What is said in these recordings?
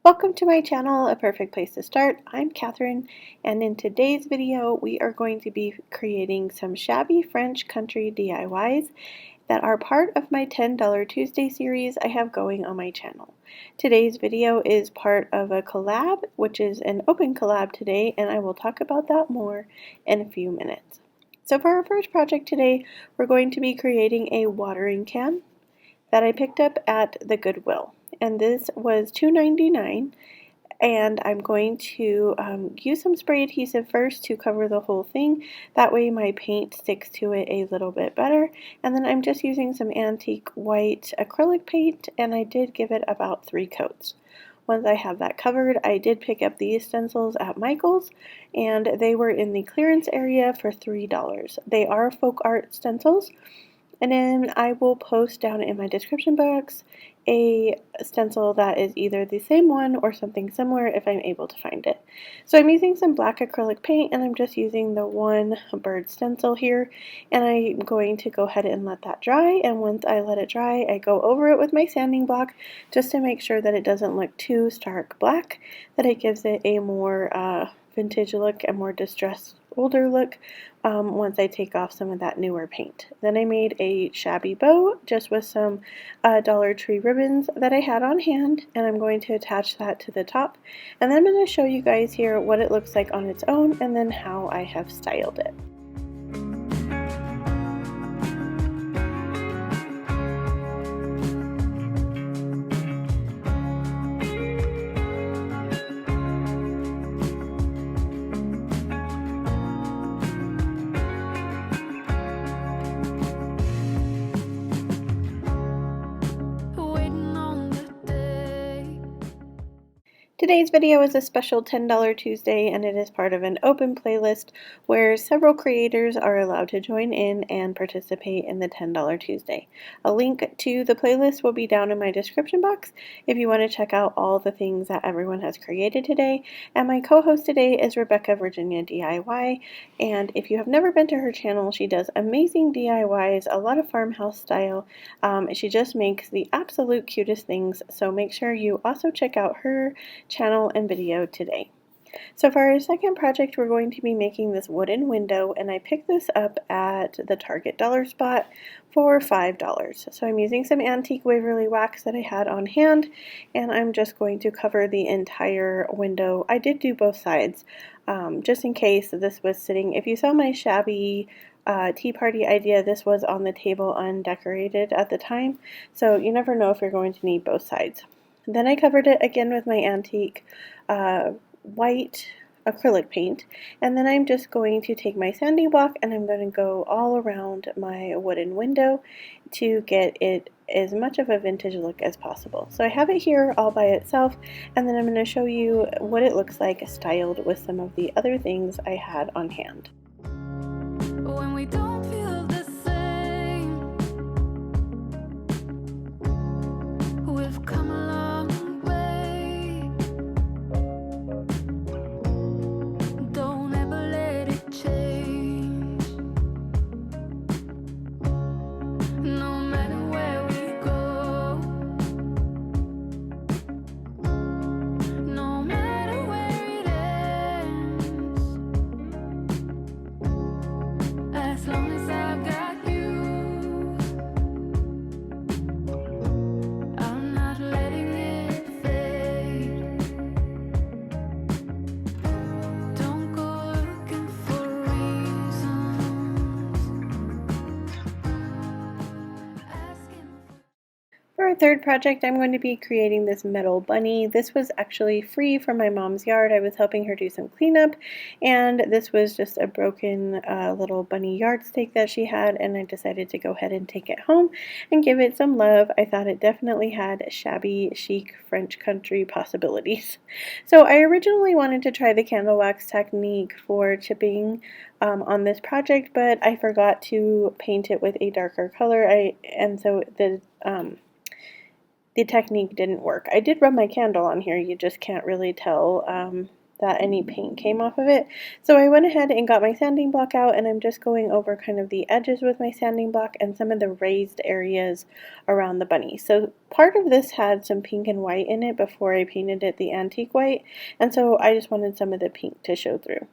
Welcome to my channel, A Perfect Place to Start. I'm Catherine, and in today's video we are going to be creating some shabby French country DIYs that are part of my $10 Tuesday series I have going on my channel. Today's video is part of a collab, which is an open collab today, and I will talk about that more in a few minutes. So for our first project today, we're going to be creating a watering can that I picked up at the Goodwill. And this was $2.99, and I'm going to use some spray adhesive first to cover the whole thing. That way my paint sticks to it a little bit better. And then I'm just using some antique white acrylic paint, and I did give it about 3 coats. Once I have that covered, I did pick up these stencils at Michael's, and they were in the clearance area for $3. They are folk art stencils. And then I will post down in my description box a stencil that is either the same one or something similar if I'm able to find it. So I'm using some black acrylic paint, and I'm just using the one bird stencil here, and I'm going to go ahead and let that dry. And once I let it dry, I go over it with my sanding block just to make sure that it doesn't look too stark black, that it gives it a more vintage look, a more distressed older look once I take off some of that newer paint. Then I made a shabby bow just with some Dollar Tree ribbons that I had on hand, and I'm going to attach that to the top. And then I'm going to show you guys here what it looks like on its own and then how I have styled it. Today's video is a special $10 Tuesday, and it is part of an open playlist where several creators are allowed to join in and participate in the $10 Tuesday. A link to the playlist will be down in my description box if you want to check out all the things that everyone has created today. And my co-host today is Rebecca Virginia DIY, and if you have never been to her channel, she does amazing DIYs, a lot of farmhouse style. She just makes the absolute cutest things, so make sure you also check out her channel and video today. So for our second project, we're going to be making this wooden window, and I picked this up at the Target dollar spot for $5. So I'm using some antique Waverly wax that I had on hand, and I'm just going to cover the entire window. I did do both sides just in case this was sitting. If you saw my shabby tea party idea, this was on the table undecorated at the time, so you never know if you're going to need both sides. Then I covered it again with my antique white acrylic paint, and then I'm just going to take my sanding block and I'm going to go all around my wooden window to get it as much of a vintage look as possible. So I have it here all by itself, and then I'm going to show you what it looks like styled with some of the other things I had on hand. When we don't feel the same, we've come a long way. Don't ever let it change. No matter where we go, no matter where it ends, as long as I've got you, I'm not letting it fade. Don't go looking for reasons, asking. For our third project, I'm going to be creating this metal bunny. This was actually free from my mom's yard. I was helping her do some cleanup, and this was just a broken little bunny yardstick that she had, and I decided to go ahead and take it home and give it some love. I thought it definitely had shabby, chic, French country possibilities. So I originally wanted to try the candle wax technique for chipping on this project, but I forgot to paint it with a darker color, and so the technique didn't work. I did rub my candle on here, you just can't really tell that any paint came off of it. So I went ahead and got my sanding block out, and I'm just going over kind of the edges with my sanding block and some of the raised areas around the bunny. So part of this had some pink and white in it before I painted it the antique white, and so I just wanted some of the pink to show through.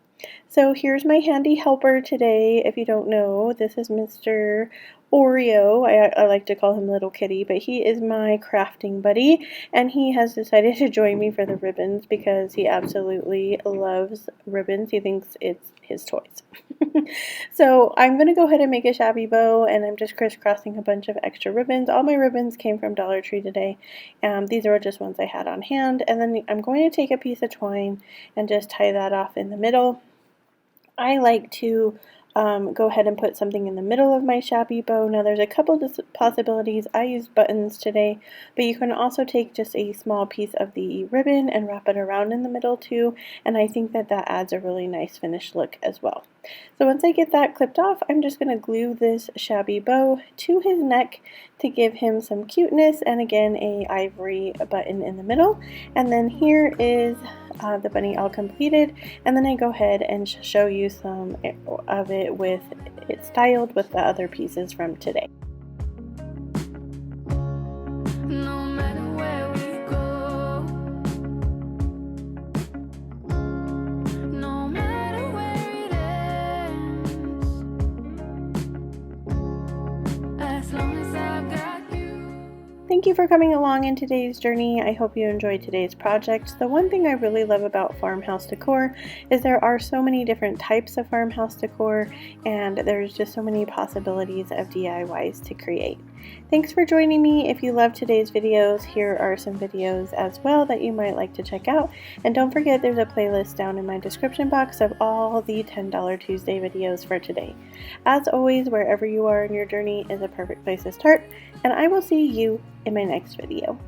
So here's my handy helper today. If you don't know, this is Mr. Oreo. I like to call him Little Kitty, but he is my crafting buddy, and he has decided to join me for the ribbons because he absolutely loves ribbons. He thinks it's his toys. So I'm going to go ahead and make a shabby bow, and I'm just crisscrossing a bunch of extra ribbons. All my ribbons came from Dollar Tree today. These are just ones I had on hand, and then I'm going to take a piece of twine and just tie that off in the middle. I like to go ahead and put something in the middle of my shabby bow. Now there's a couple of possibilities. I used buttons today, but you can also take just a small piece of the ribbon and wrap it around in the middle too, and I think that that adds a really nice finished look as well. So once I get that clipped off, I'm just going to glue this shabby bow to his neck to give him some cuteness, and again a ivory button in the middle. And then here is the bunny all completed, and then I go ahead and show you some of it with it styled with the other pieces from today. Thank you for coming along in today's journey. I hope you enjoyed today's project. The one thing I really love about farmhouse decor is there are so many different types of farmhouse decor, and there's just so many possibilities of DIYs to create. Thanks for joining me. If you loved today's videos, here are some videos as well that you might like to check out. And don't forget, there's a playlist down in my description box of all the $10 Tuesday videos for today. As always, wherever you are in your journey is a perfect place to start, and I will see you in my next video.